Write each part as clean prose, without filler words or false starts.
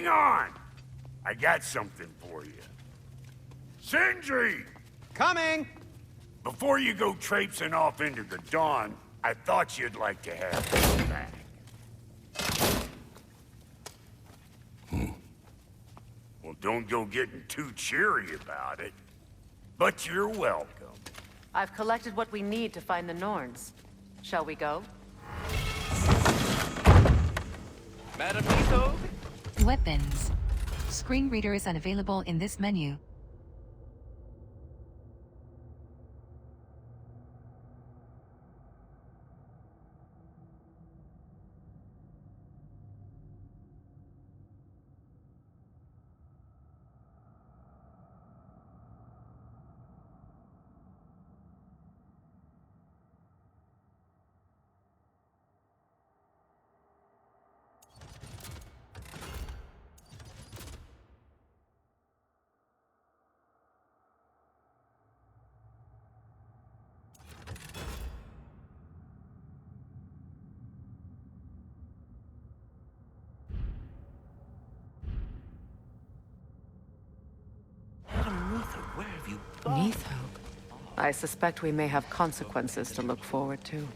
Hang on! I got something for you. Sindri! Coming! Before you go traipsing off into the dawn, I thought you'd like to have this back. Well, don't go getting too cheery about it. But you're welcome. I've collected what we need to find the Norns. Shall we go? Madam Nito? Weapons. Screen reader is unavailable in this menu. Where have you Neitho. I suspect we may have consequences to look forward to.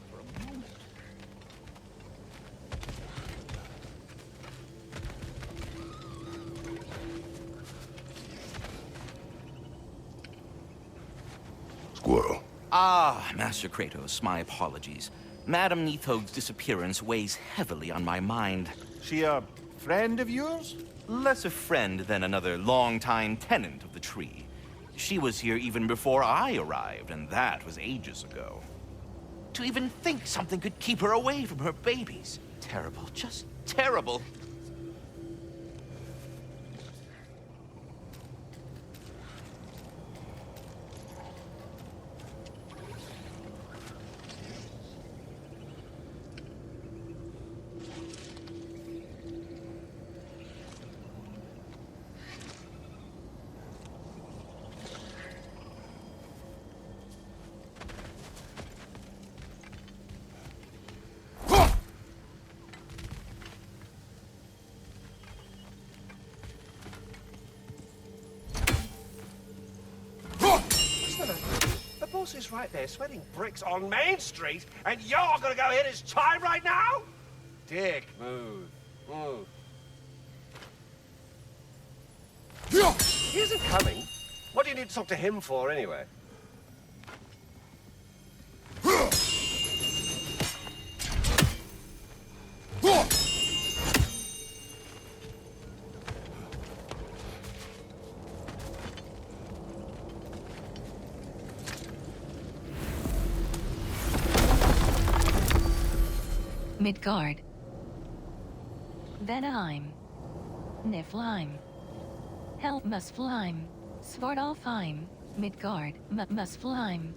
Squirrel. Ah, Master Kratos, my apologies. Madam Nithog's disappearance weighs heavily on my mind. She a friend of yours? Less a friend than another longtime tenant of the tree. She was here even before I arrived, and that was ages ago. To even think something could keep her away from her babies. Terrible, just terrible. The boss is right there, sweating bricks on Main Street, and you're gonna go hit his time right now? Dick, move. Move. He isn't coming. What do you need to talk to him for, anyway? Midgard. Vanaheim. Niflheim. Helmuspelheim. Svartalfheim. Midgard. Muspelheim.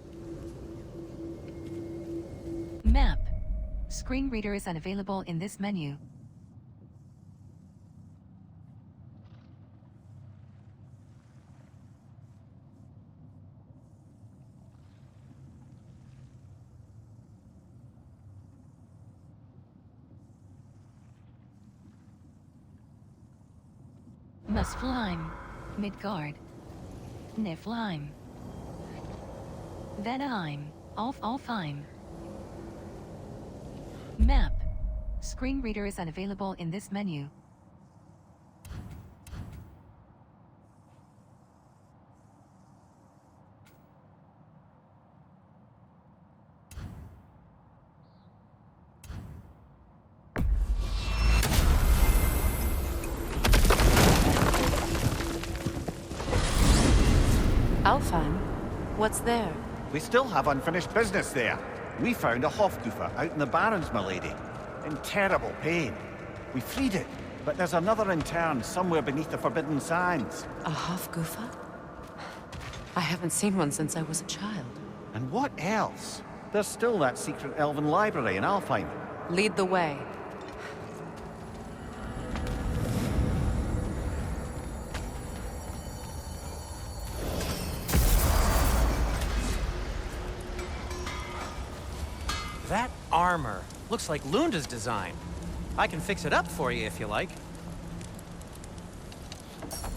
Map. Screen reader is unavailable in this menu. Muspelheim, Midgard, Niflheim, Vanaheim, Alfheim. Map. Screen reader is unavailable in this menu. Alfheim? What's there? We still have unfinished business there. We found a Hofgufa out in the Barrens, milady. In terrible pain. We freed it, but there's another intern somewhere beneath the Forbidden Sands. A Hofgufa? I haven't seen one since I was a child. And what else? There's still that secret elven library in Alfheim. Lead the way. That armor looks like Lunda's design. I can fix it up for you if you like.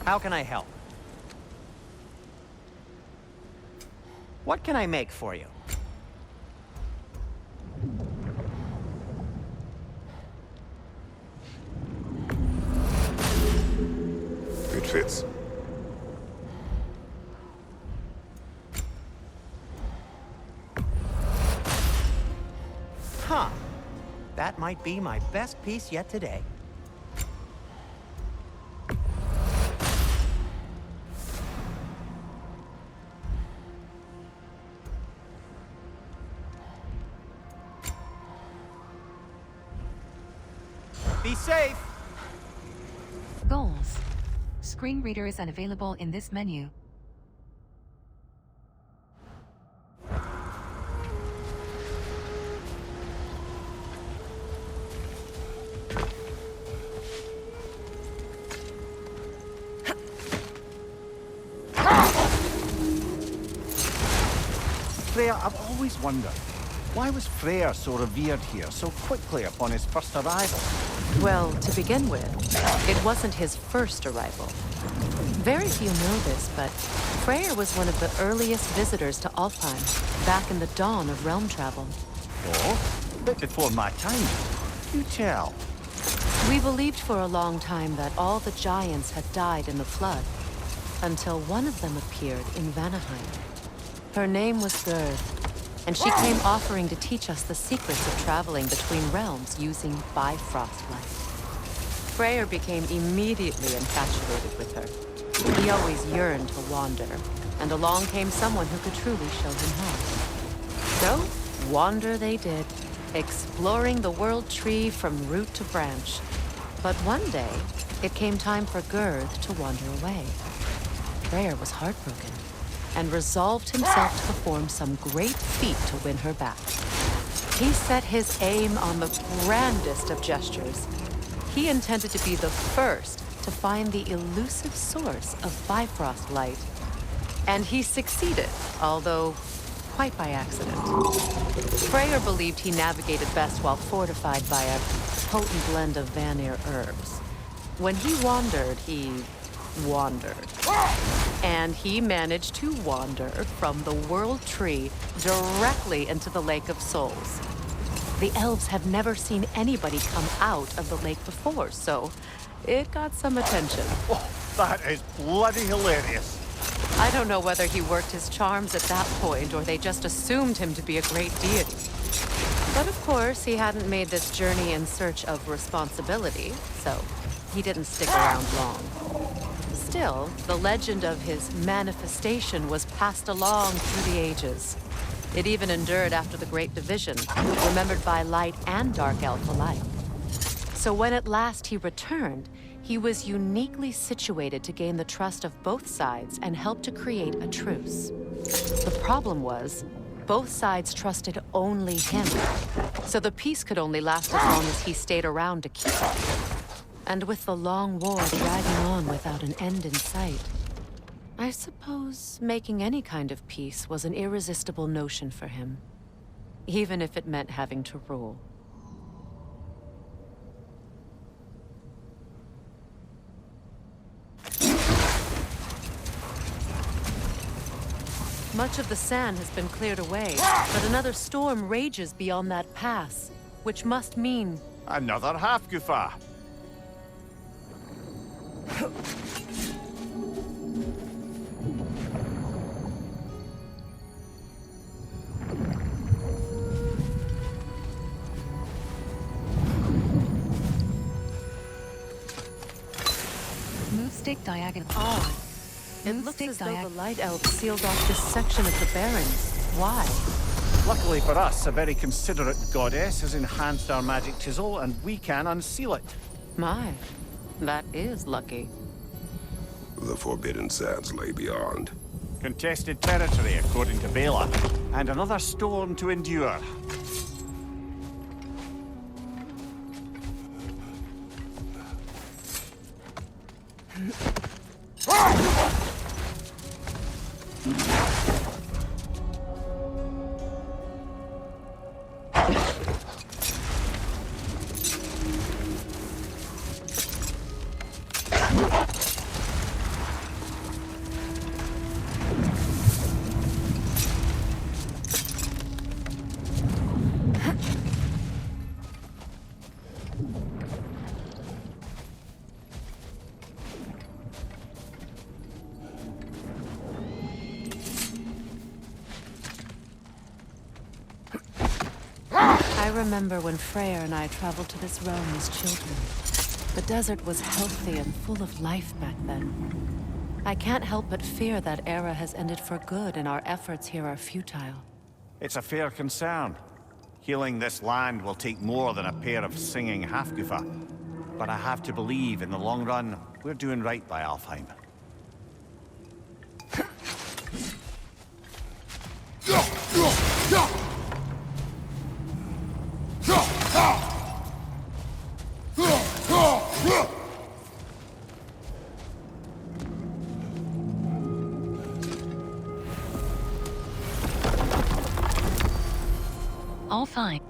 How can I help? What can I make for you? It fits. Huh. That might be my best piece yet today. Be safe! Goals. Screen reader is unavailable in this menu. Freya, I've always wondered, why was Freyr so revered here so quickly upon his first arrival? Well, to begin with, it wasn't his first arrival. Very few know this, but Freyr was one of the earliest visitors to Alfheim, back in the dawn of realm travel. Oh, a bit before my time. You tell. We believed for a long time that all the giants had died in the flood, until one of them appeared in Vanaheim. Her name was Gerd, and she came offering to teach us the secrets of traveling between realms using Bifrost light. Freyr became immediately infatuated with her. He always yearned to wander, and along came someone who could truly show him how. So, wander they did, exploring the world tree from root to branch. But one day, it came time for Gerd to wander away. Freyr was heartbroken, and resolved himself to perform some great feat to win her back. He set his aim on the grandest of gestures. He intended to be the first to find the elusive source of Bifrost light. And he succeeded, although quite by accident. Freyr believed he navigated best while fortified by a potent blend of Vanir herbs. When he wandered, he wandered. And he managed to wander from the World Tree directly into the Lake of Souls. The elves have never seen anybody come out of the lake before, so it got some attention. Oh, that is bloody hilarious. I don't know whether he worked his charms at that point or they just assumed him to be a great deity. But of course, he hadn't made this journey in search of responsibility, so he didn't stick around long. Still, the legend of his manifestation was passed along through the ages. It even endured after the Great Division, remembered by light and dark elf alike. So when at last he returned, he was uniquely situated to gain the trust of both sides and help to create a truce. The problem was, both sides trusted only him, so the peace could only last as long as he stayed around to keep it. And with the long war dragging on without an end in sight, I suppose making any kind of peace was an irresistible notion for him, even if it meant having to rule. Much of the sand has been cleared away, but another storm rages beyond that pass, which must mean... Another half-goofa. Move stick diagonal. odd. It Move looks stick as though the diagonal. Light Elves sealed off this section of the Barrens. Why? Luckily for us, a very considerate goddess has enhanced our magic chisel, and we can unseal it. My, that is lucky. The Forbidden Sands lay beyond. Contested territory, according to Bela. And another storm to endure. I remember when Freyr and I traveled to this realm as children. The desert was healthy and full of life back then. I can't help but fear that era has ended for good and our efforts here are futile. It's a fair concern. Healing this land will take more than a pair of singing Halfgoofa. But I have to believe, in the long run, we're doing right by Alfheim. All fine.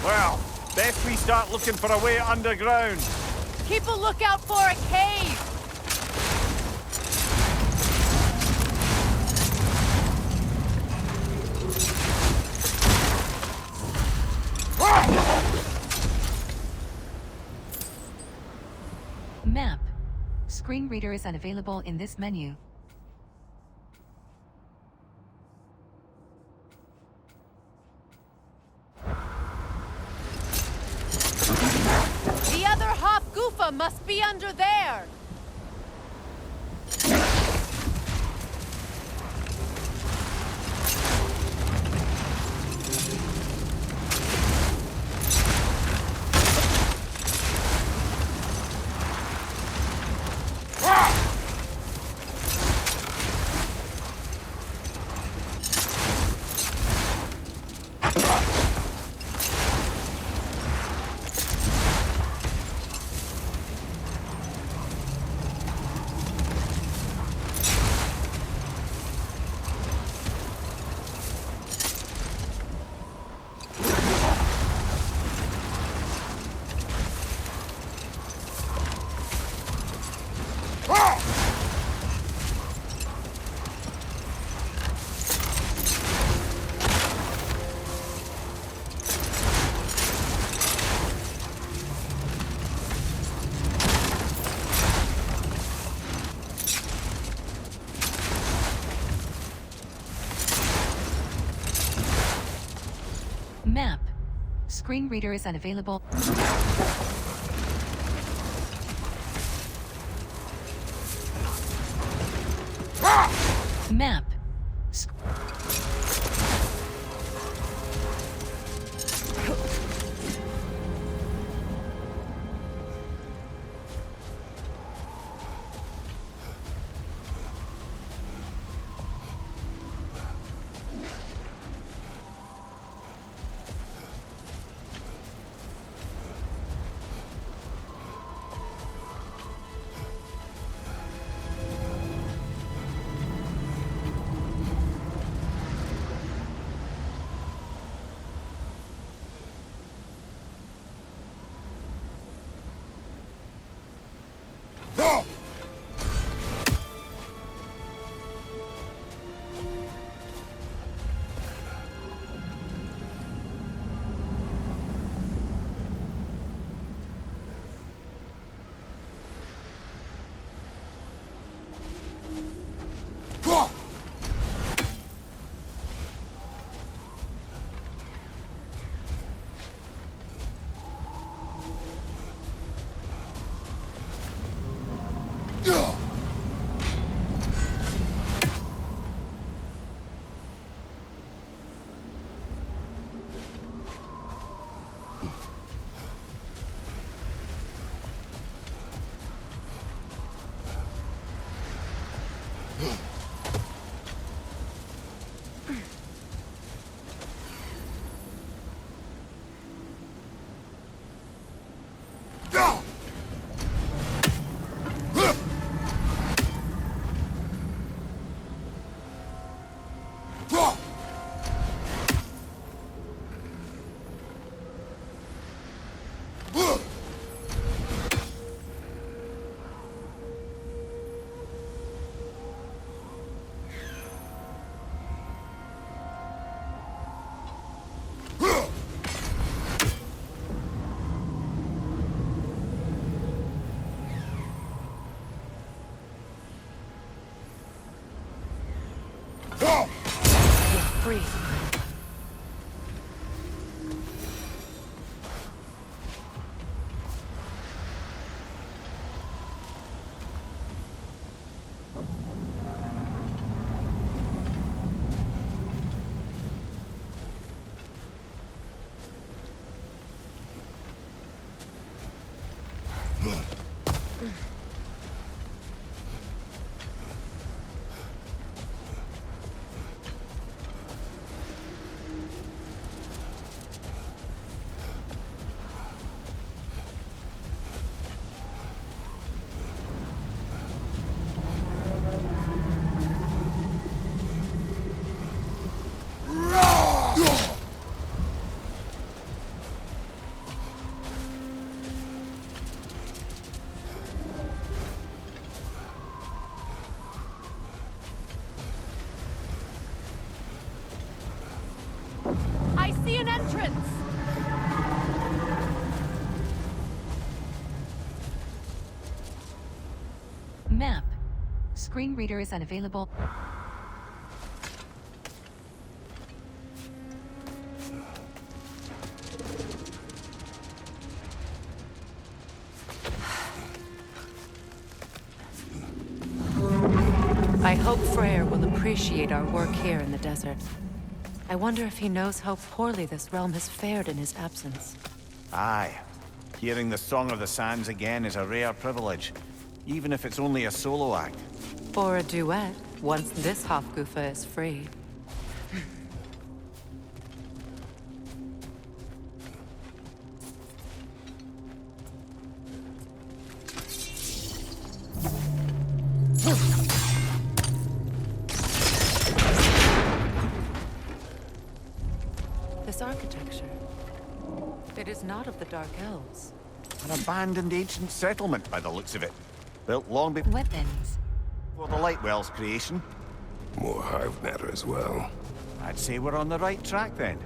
Well, best we start looking for a way underground. Keep a lookout for a cave! Map. Screen reader is unavailable in this menu. The other Hofgufa must be under there! Map. Screen reader is unavailable. Map. You're free. I see an entrance! Map. Screen reader is unavailable. I hope Freyr will appreciate our work here in the desert. I wonder if he knows how poorly this realm has fared in his absence. Aye. Hearing the Song of the Sands again is a rare privilege, even if it's only a solo act. Or a duet, once this Hofgufa is free. This architecture, it is not of the Dark Elves. An abandoned ancient settlement by the looks of it. Built long before Weapons. the Lightwell's creation. More hive matter as well. I'd say we're on the right track then.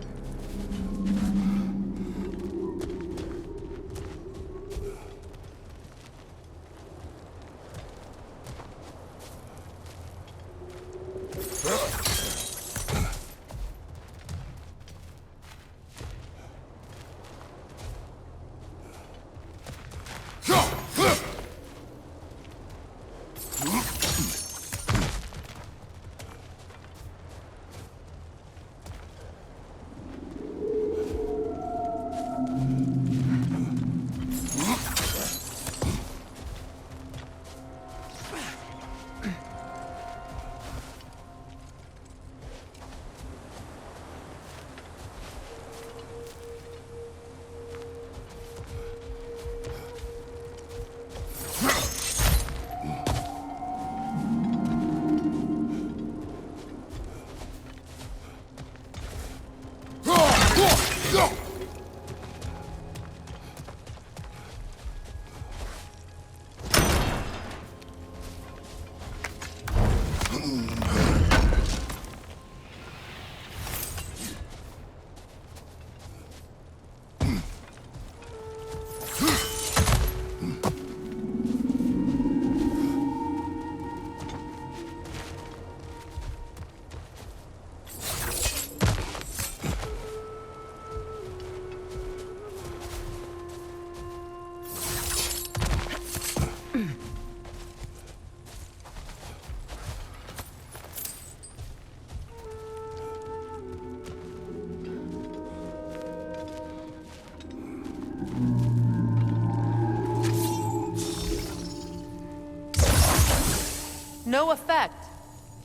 No effect.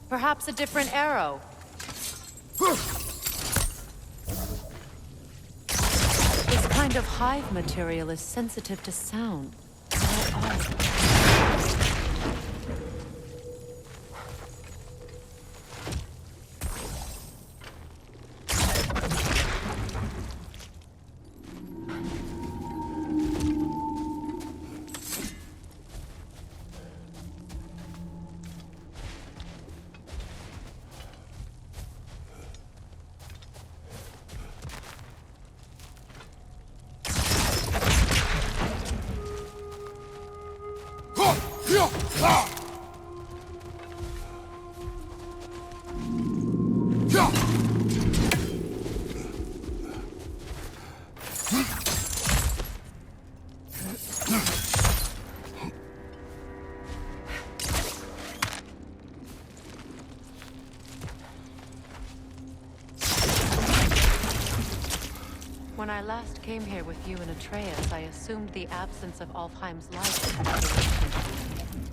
Perhaps a different arrow. This kind of hive material is sensitive to sound. How odd. When I last came here with you and Atreus, I assumed the absence of Alfheim's light was an aberration.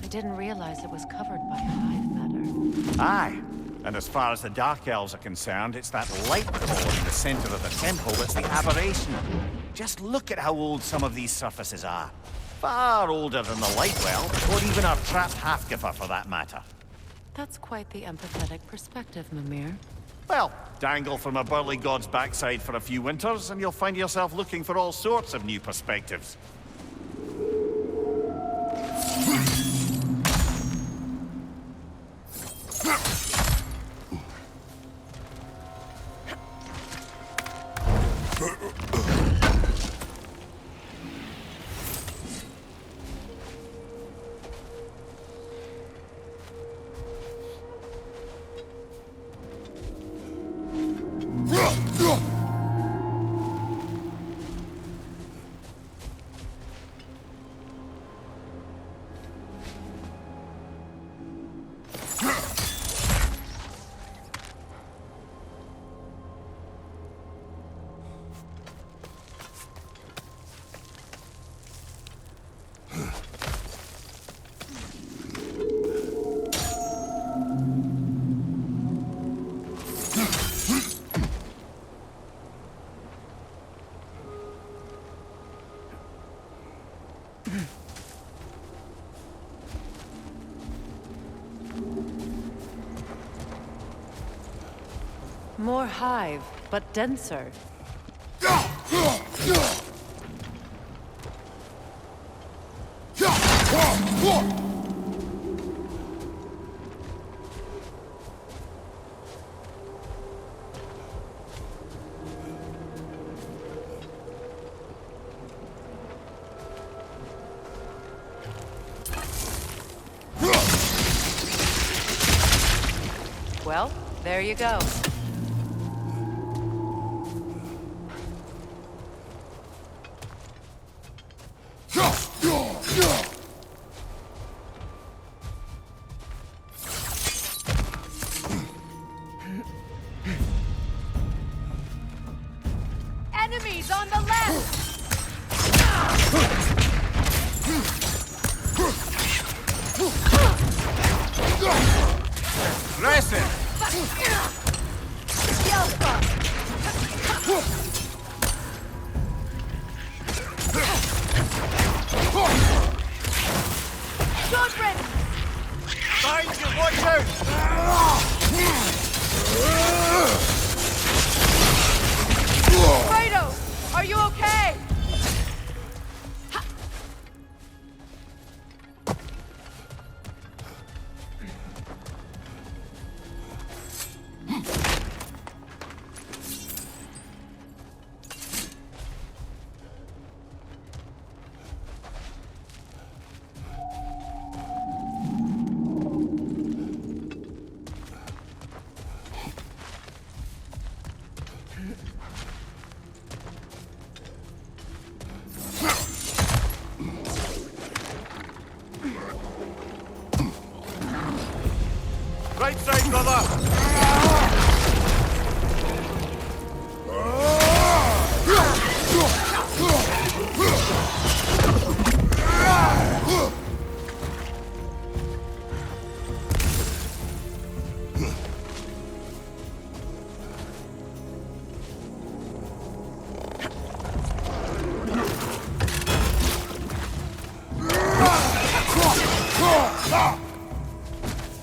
I didn't realize it was covered by hive matter. Aye. And as far as the Dark Elves are concerned, it's that light core in the center of the temple that's the aberration. Just look at how old some of these surfaces are. Far older than the Lightwell, or even our trapped Halfgiffer for that matter. That's quite the empathetic perspective, Mimir. Well, dangle from a burly god's backside for a few winters, and you'll find yourself looking for all sorts of new perspectives. More hive, but denser. Well, there you go. Enemies on the left! Aggressive! Short range! Behind you, watch out! Kratos, are you okay? Right side, brother!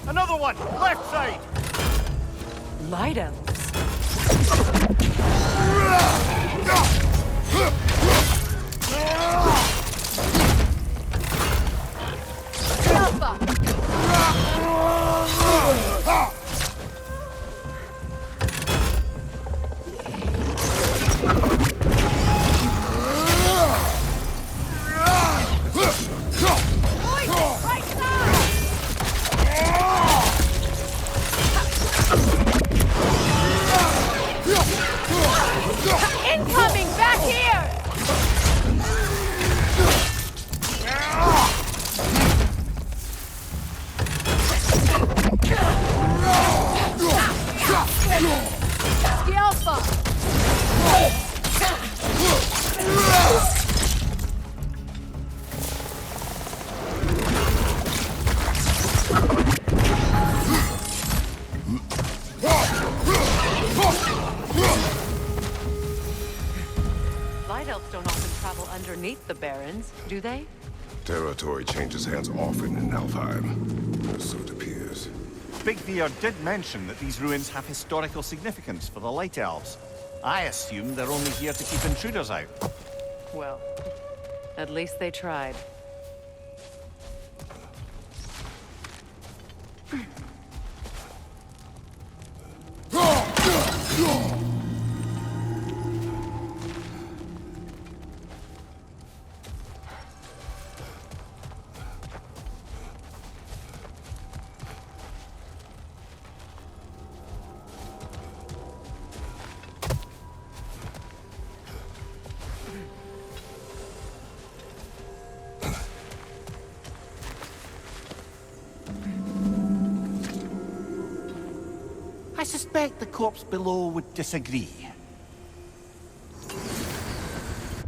Another one! Left side! Light elves. Incoming! Back here! Ski Alpha! Light elves don't often travel underneath the barrens, do they? Territory changes hands often in Alfheim. So it appears. Big Beard did mention that these ruins have historical significance for the Light Elves. I assume they're only here to keep intruders out. Well, at least they tried. I suspect the corpse below would disagree.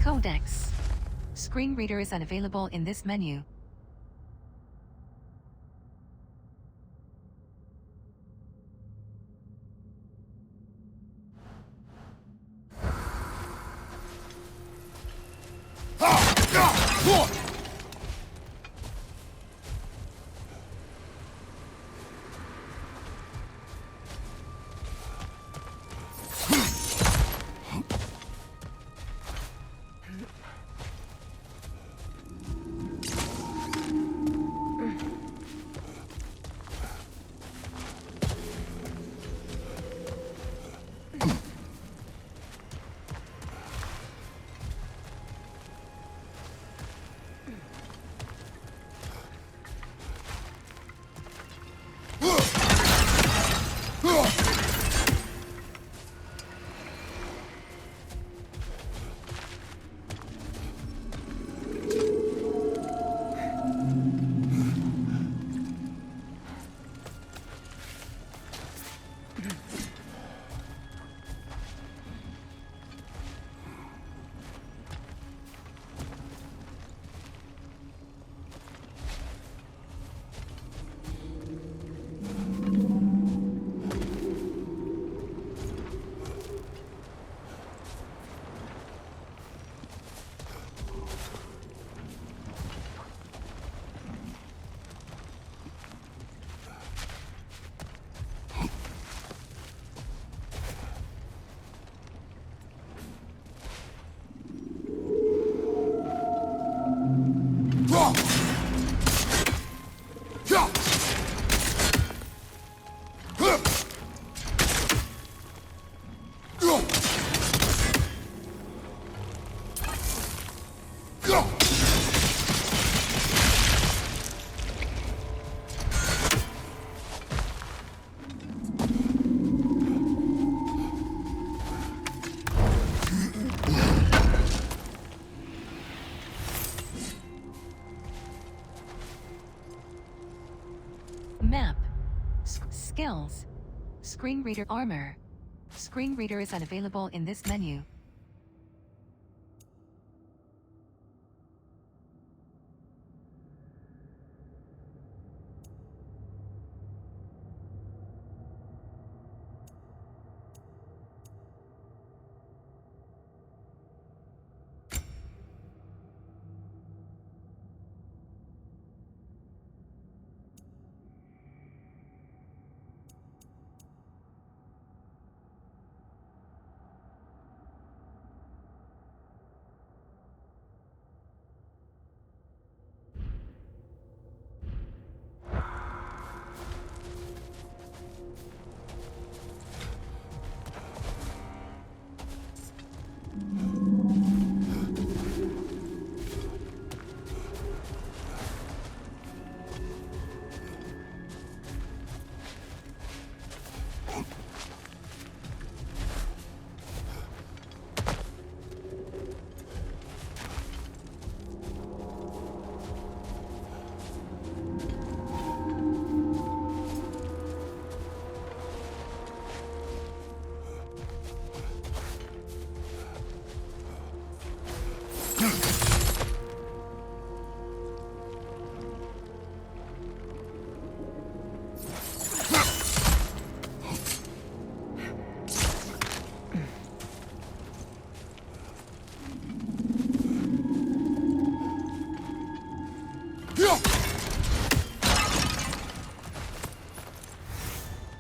Codex. Screen reader is unavailable in this menu. Map. Skills. Screen reader armor. Screen reader is unavailable in this menu.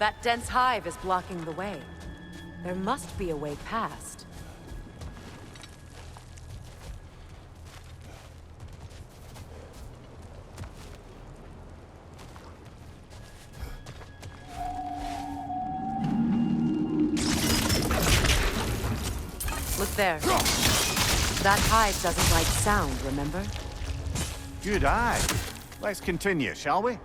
That dense hive is blocking the way. There must be a way past. Look there. That hive doesn't like sound, remember? Good eye. Let's continue, shall we?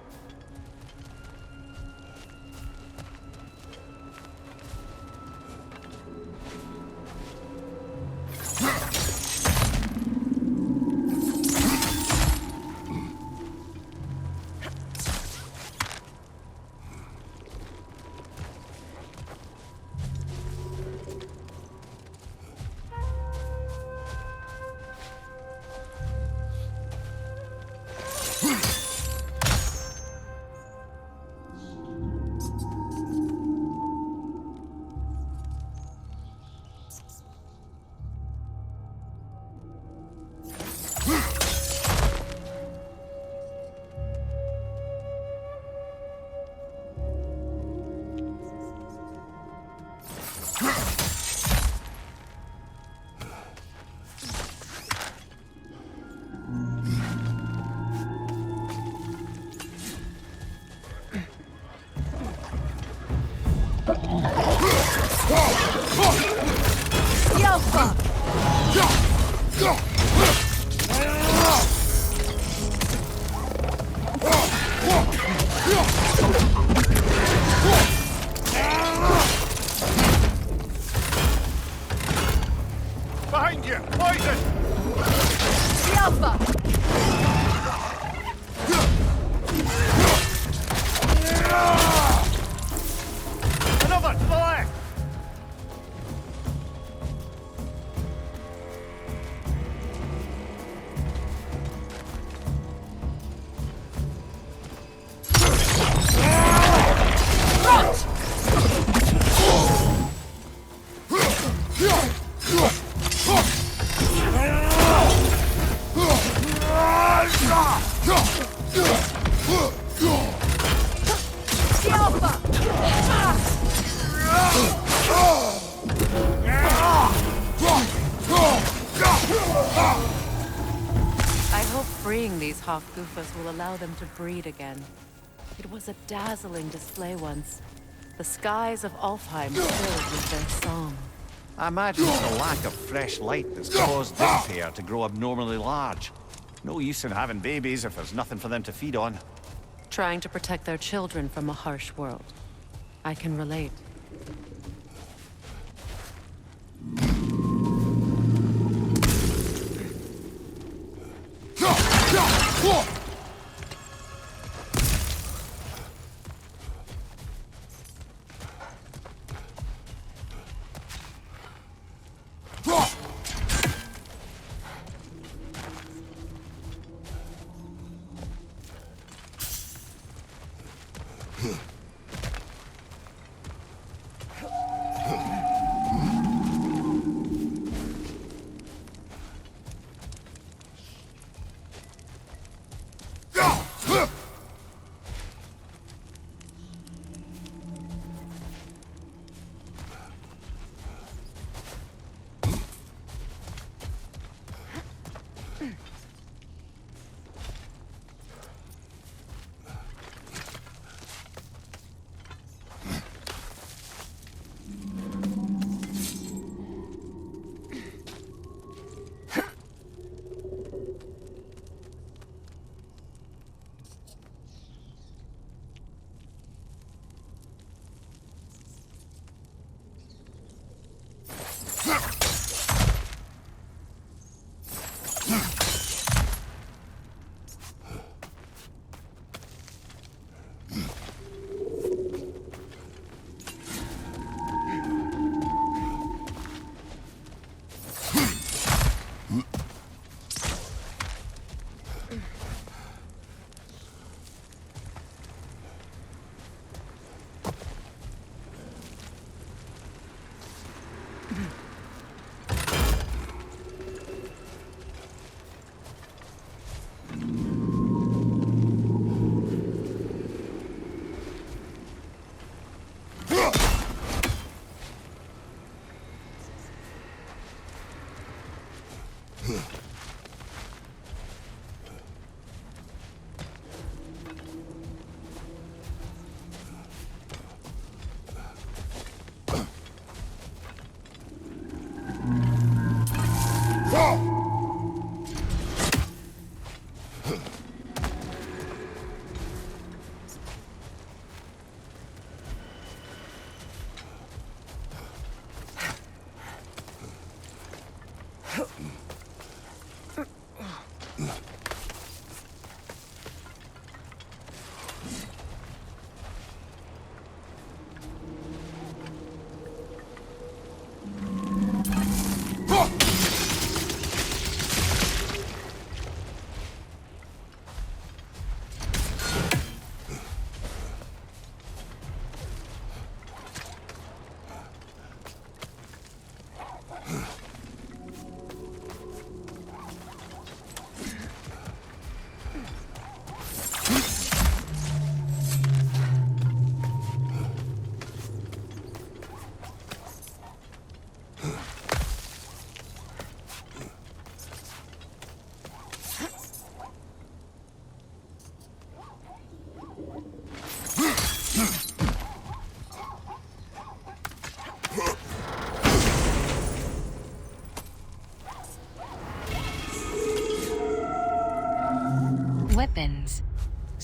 Behind you! Poison! The Alpha! Another to the left! The Alpha! I hope freeing these Hofgufas will allow them to breed again. It was a dazzling display once. The skies of Alfheim filled with their song. I imagine it's the lack of fresh light that's caused this pair to grow abnormally large. No use in having babies if there's nothing for them to feed on. Trying to protect their children from a harsh world. I can relate.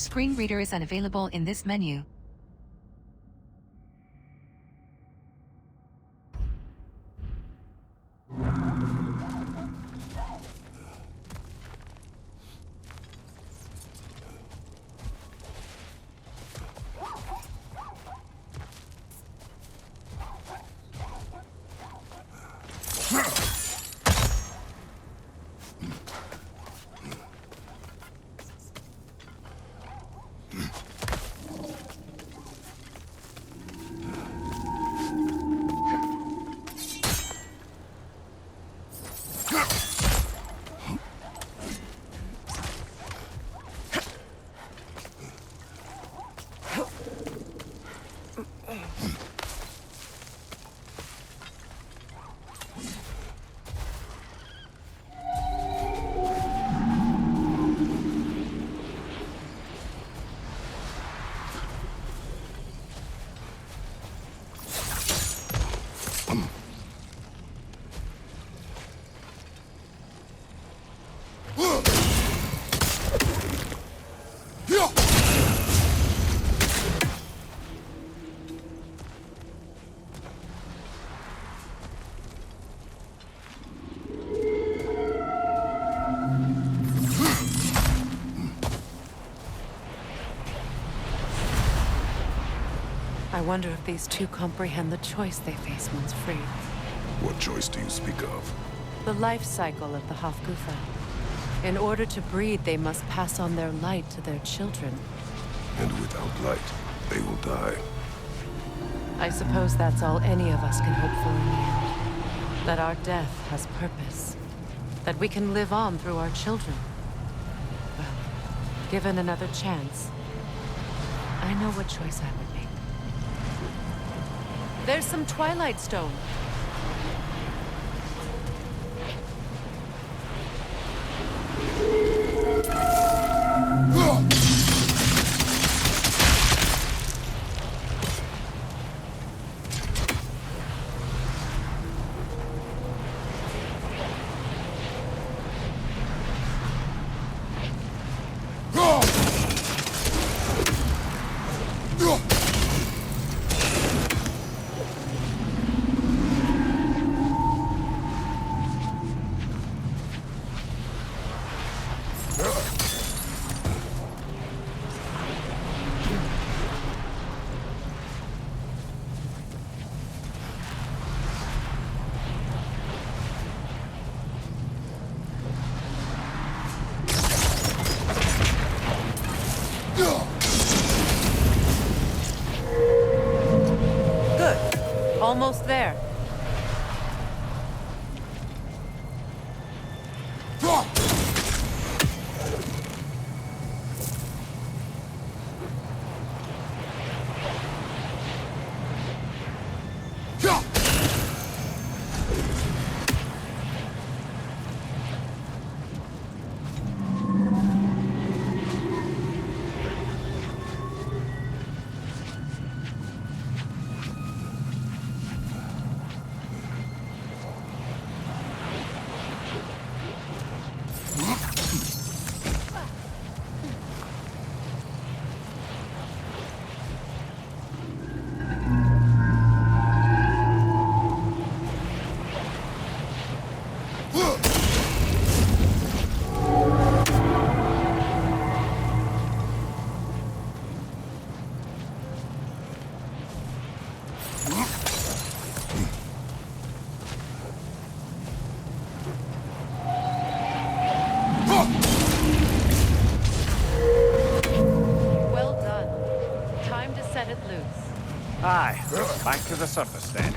Screen reader is unavailable in this menu. I wonder if these two comprehend the choice they face once freed. What choice do you speak of? The life cycle of the Hofgufa. In order to breed, they must pass on their light to their children. And without light, they will die. I suppose that's all any of us can hope for in the end. That our death has purpose. That we can live on through our children. Well, given another chance, I know what choice I would make. There's some Twilight Stone. Almost there. Well done. Time to set it loose. Aye, back to the surface then.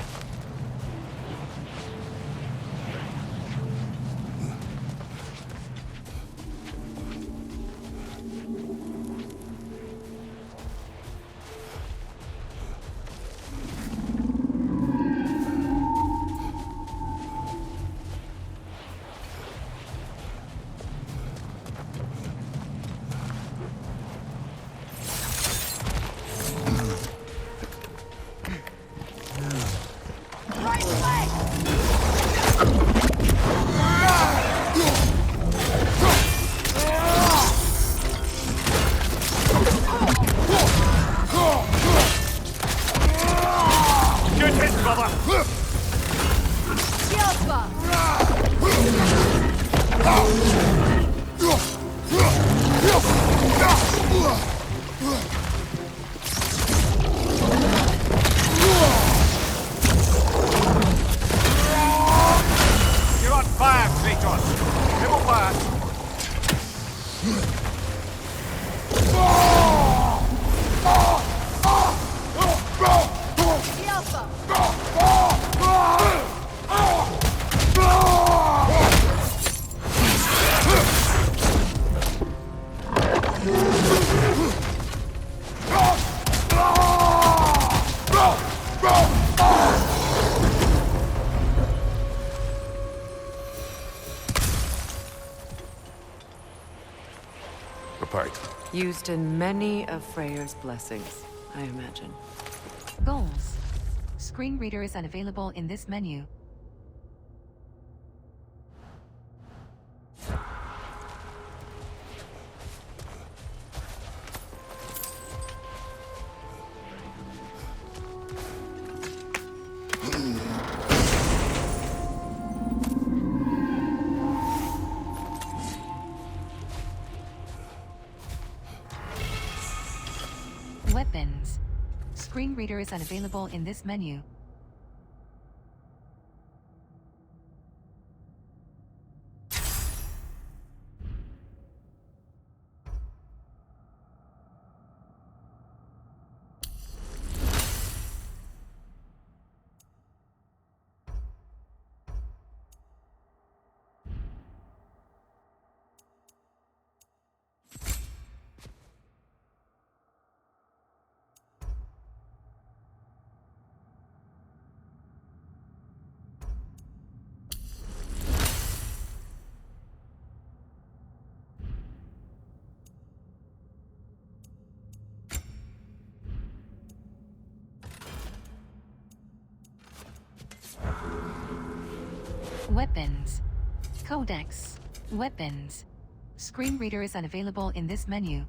A pike. Used in many of Freyr's blessings, I imagine. Goals. Screen reader is unavailable in this menu. Weapons. Screen reader is unavailable in this menu. Weapons. Codex. Weapons. Screen reader is unavailable in this menu.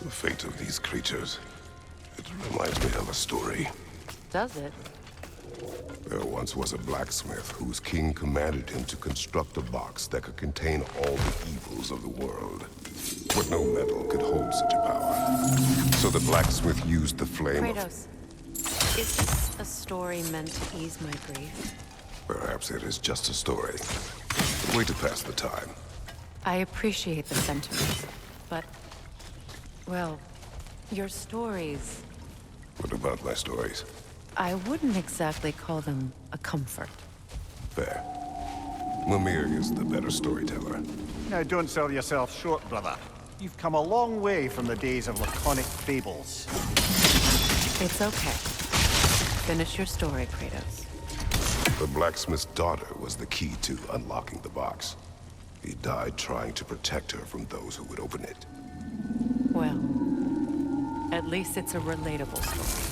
The fate of these creatures. It reminds me of a story. Does it? There once was a blacksmith whose king commanded him to construct a box that could contain all the evils of the world. But no metal could hold such a power. So the blacksmith used the flame Kratos, is this a story meant to ease my grief? Perhaps it is just a story. A way to pass the time. I appreciate the sentiment, but... well, your stories... What about my stories? I wouldn't exactly call them a comfort. Fair. Mimir is the better storyteller. Now, don't sell yourself short, brother. You've come a long way from the days of laconic fables. It's okay. Finish your story, Kratos. The blacksmith's daughter was the key to unlocking the box. He died trying to protect her from those who would open it. Well, at least it's a relatable story.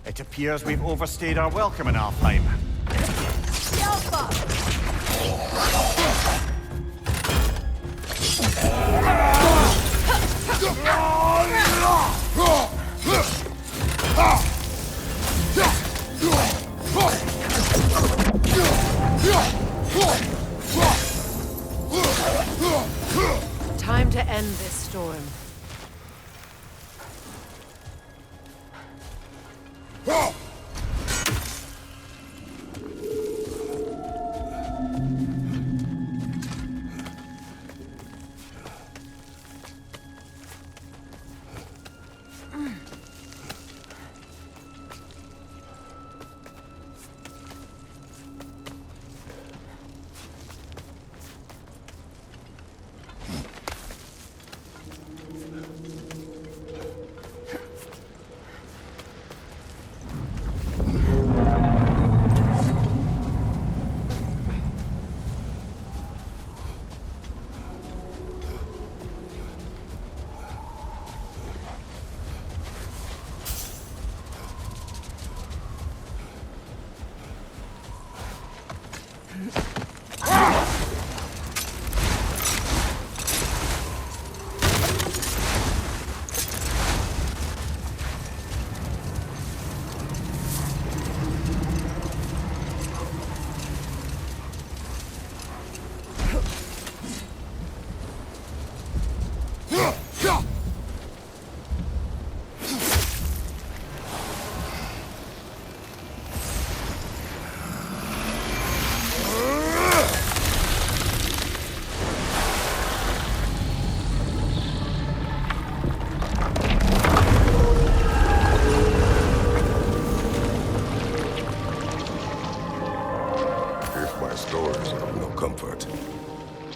It appears we've overstayed our welcome in Alfheim. Time to end this storm.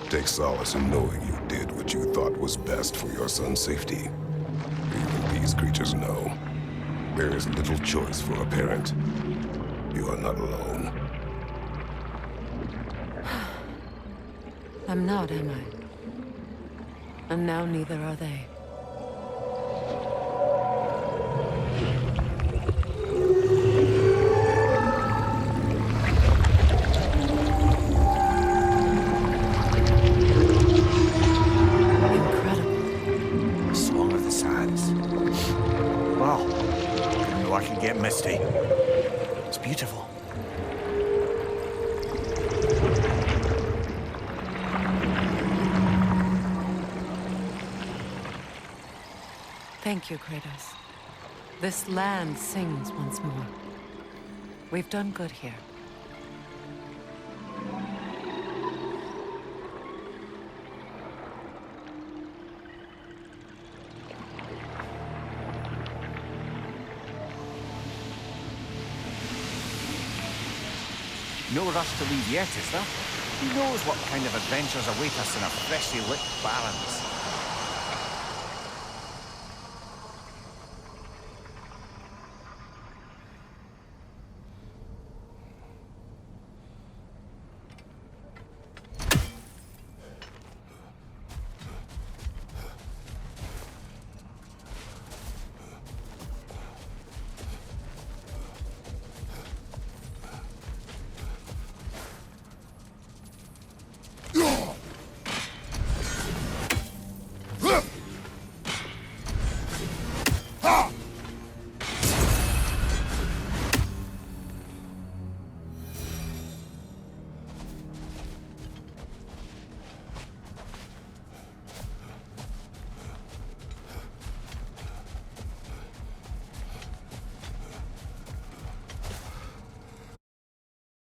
Take solace in knowing you did what you thought was best for your son's safety. Even these creatures know. There is little choice for a parent. You are not alone. I'm not, am I? And now neither are they. Misty. It's beautiful. Thank you, Kratos. This land sings once more. We've done good here. No rush to leave yet, is there? Who knows what kind of adventures await us in our freshly lit barrens?